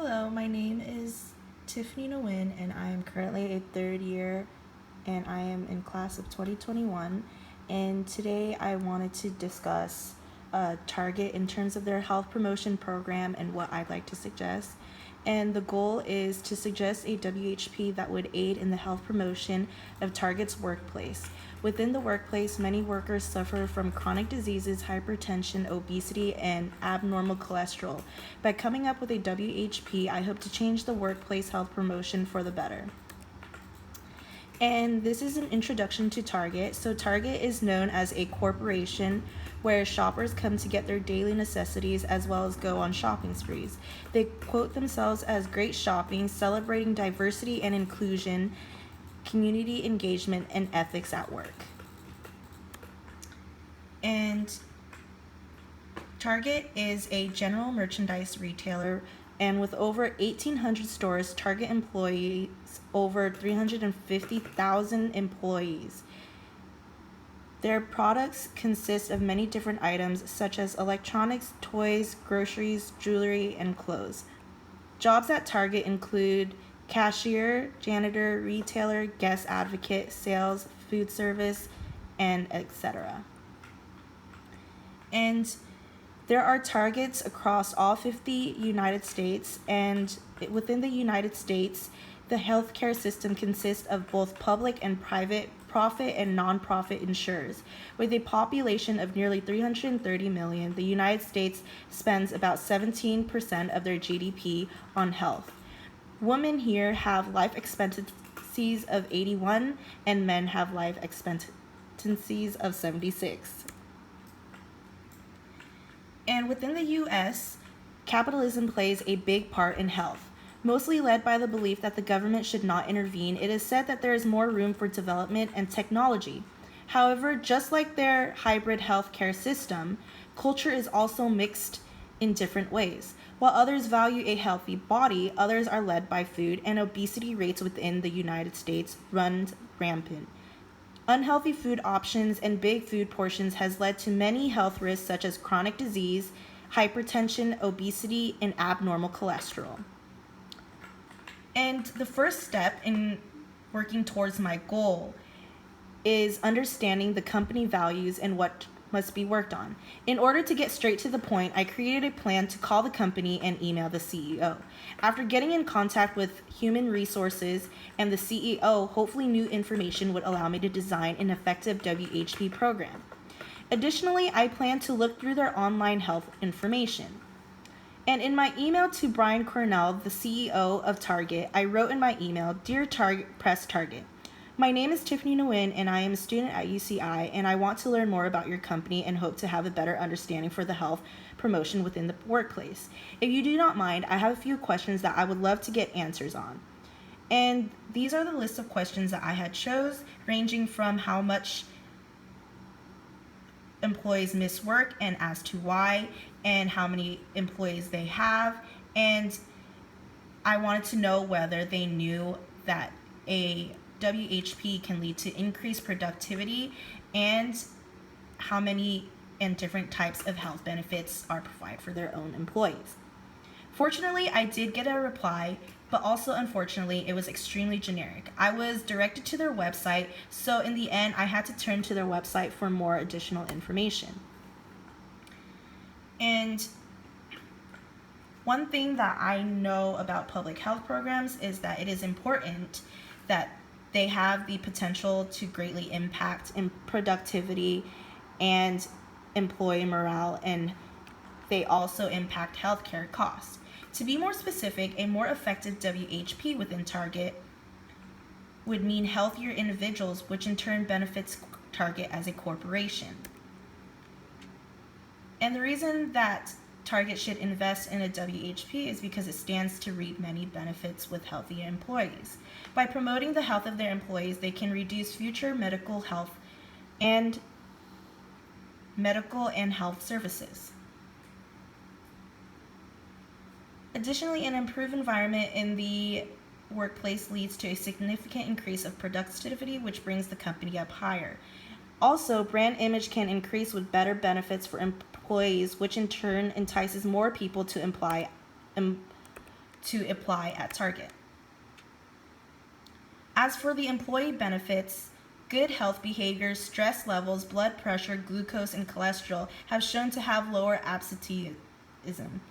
Hello, my name is Tiffany Nguyen, and I am currently a third year, and I am in class of 2021. And today I wanted to discuss Target in terms of their health promotion program and what I'd like to suggest. And the goal is to suggest a WHP that would aid in the health promotion of Target's workplace. Within the workplace, many workers suffer from chronic diseases, hypertension, obesity, and abnormal cholesterol. By coming up with a WHP, I hope to change the workplace health promotion for the better. And this is an introduction to Target. So, Target is known as a corporation where shoppers come to get their daily necessities as well as go on shopping sprees. They quote themselves as great shopping, celebrating diversity and inclusion, community engagement, and ethics at work. And Target is a general merchandise retailer, and with over 1,800 stores, Target employs over 350,000 employees. Their products consist of many different items such as electronics, toys, groceries, jewelry, and clothes. Jobs at Target include cashier, janitor, retailer, guest advocate, sales, food service, and etc. And there are Targets across all 50 United States, and within the United States, the healthcare system consists of both public and private, profit and nonprofit insurers. With a population of nearly 330 million, the United States spends about 17% of their GDP on health. Women here have life expectancies of 81, and men have life expectancies of 76. And within the US, capitalism plays a big part in health. Mostly led by the belief that the government should not intervene, it is said that there is more room for development and technology. However, just like their hybrid healthcare system, culture is also mixed in different ways. While others value a healthy body, others are led by food, and obesity rates within the United States run rampant. Unhealthy food options and big food portions has led to many health risks such as chronic disease, hypertension, obesity, and abnormal cholesterol. And the first step in working towards my goal is understanding the company values and what must be worked on. In order to get straight to the point, I created a plan to call the company and email the CEO. After getting in contact with human resources and the CEO, hopefully new information would allow me to design an effective WHP program. Additionally, I plan to look through their online health information. And in my email to Brian Cornell, the CEO of Target, I wrote in my email, "Dear Press Target, my name is Tiffany Nguyen, and I am a student at UCI, and I want to learn more about your company and hope to have a better understanding for the health promotion within the workplace. If you do not mind, I have a few questions that I would love to get answers on." And these are the list of questions that I had chose, ranging from how much employees miss work and as to why, and how many employees they have. And I wanted to know whether they knew that a WHP can lead to increased productivity, and how many and different types of health benefits are provided for their own employees. Fortunately, I did get a reply, but also unfortunately, it was extremely generic. I was directed to their website, so in the end, I had to turn to their website for more additional information. And one thing that I know about public health programs is that it is important that they have the potential to greatly impact in productivity and employee morale, and they also impact healthcare costs. To be more specific, a more effective WHP within Target would mean healthier individuals, which in turn benefits Target as a corporation. And the reason that Target should invest in a WHP is because it stands to reap many benefits with healthy employees. By promoting the health of their employees, they can reduce future medical and health services. Additionally, an improved environment in the workplace leads to a significant increase of productivity, which brings the company up higher. Also, brand image can increase with better benefits for employees, which in turn entices more people to to apply at Target. As for the employee benefits, good health behaviors, stress levels, blood pressure, glucose, and cholesterol have shown to have lower absenteeism.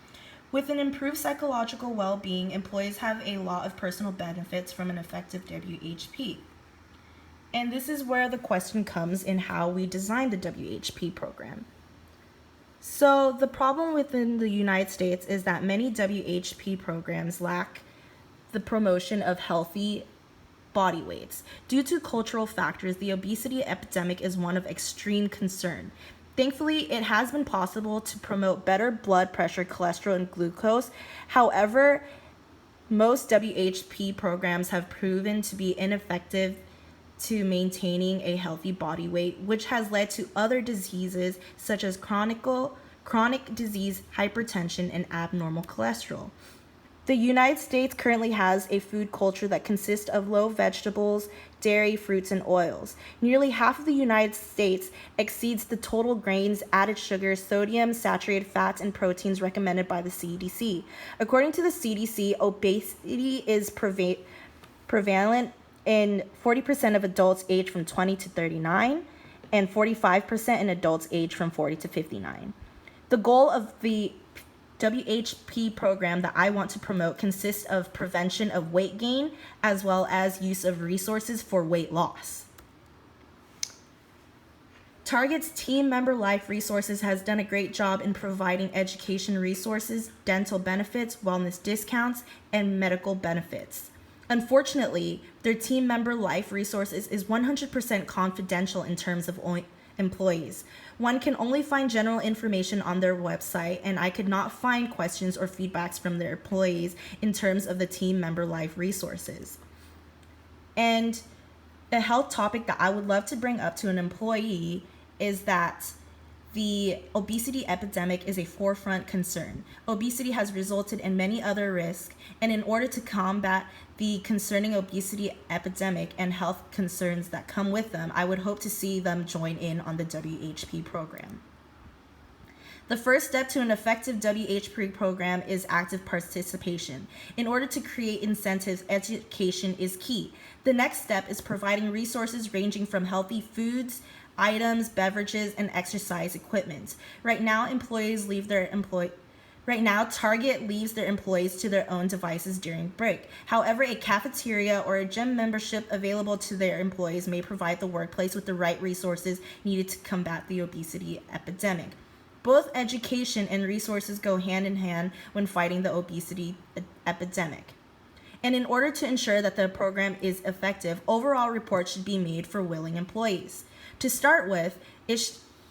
With an improved psychological well-being, employees have a lot of personal benefits from an effective WHP. And this is where the question comes in how we design the WHP program. So the problem within the United States is that many WHP programs lack the promotion of healthy body weights. Due to cultural factors, the obesity epidemic is one of extreme concern. Thankfully, it has been possible to promote better blood pressure, cholesterol, and glucose. However, most WHP programs have proven to be ineffective to maintaining a healthy body weight, which has led to other diseases such as chronic disease, hypertension, and abnormal cholesterol. The United States currently has a food culture that consists of low vegetables, dairy, fruits, and oils. Nearly half of the United States exceeds the total grains, added sugars, sodium, saturated fats, and proteins recommended by the CDC. According to the CDC, obesity is prevalent in 40% of adults aged from 20 to 39 and 45% in adults aged from 40 to 59. The goal of the WHP program that I want to promote consists of prevention of weight gain as well as use of resources for weight loss. Target's Team Member Life Resources has done a great job in providing education resources, dental benefits, wellness discounts, and medical benefits. Unfortunately, their Team Member Life Resources is 100% confidential in terms of employees. One can only find general information on their website, and I could not find questions or feedbacks from their employees in terms of the Team Member Life Resources. And a health topic that I would love to bring up to an employee is that the obesity epidemic is a forefront concern. Obesity has resulted in many other risks, and in order to combat the concerning obesity epidemic and health concerns that come with them, I would hope to see them join in on the WHP program. The first step to an effective WHP program is active participation. In order to create incentives, education is key. The next step is providing resources ranging from healthy foods, items, beverages, and exercise equipment. Right now, Target leaves their employees to their own devices during break. However, a cafeteria or a gym membership available to their employees may provide the workplace with the right resources needed to combat the obesity epidemic. Both education and resources go hand in hand when fighting the obesity epidemic. And in order to ensure that the program is effective, overall reports should be made for willing employees. To start with,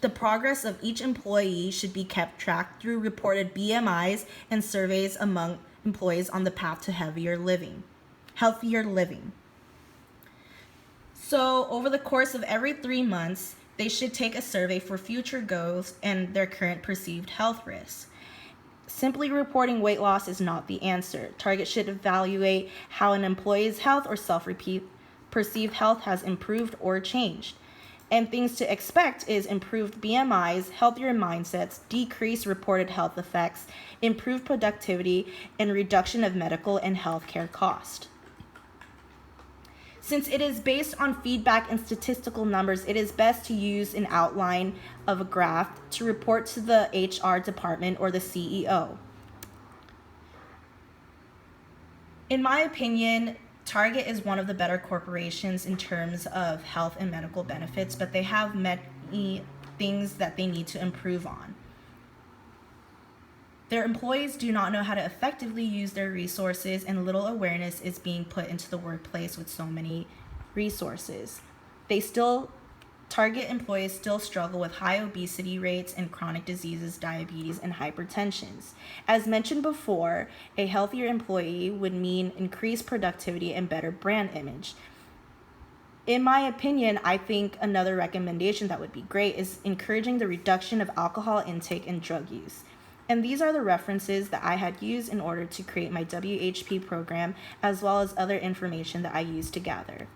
the progress of each employee should be kept tracked through reported BMIs and surveys among employees on the path to healthier living. So over the course of every 3 months, they should take a survey for future goals and their current perceived health risks. Simply reporting weight loss is not the answer. Target should evaluate how an employee's health or self-perceived health has improved or changed. And things to expect is improved BMIs, healthier mindsets, decreased reported health effects, improved productivity, and reduction of medical and healthcare cost. Since it is based on feedback and statistical numbers, it is best to use an outline of a graph to report to the HR department or the CEO. In my opinion, Target is one of the better corporations in terms of health and medical benefits, but they have many things that they need to improve on. Their employees do not know how to effectively use their resources, and little awareness is being put into the workplace with so many resources. Target employees still struggle with high obesity rates and chronic diseases, diabetes, and hypertensions. As mentioned before, a healthier employee would mean increased productivity and better brand image. In my opinion, I think another recommendation that would be great is encouraging the reduction of alcohol intake and drug use. And these are the references that I had used in order to create my WHP program, as well as other information that I used to gather.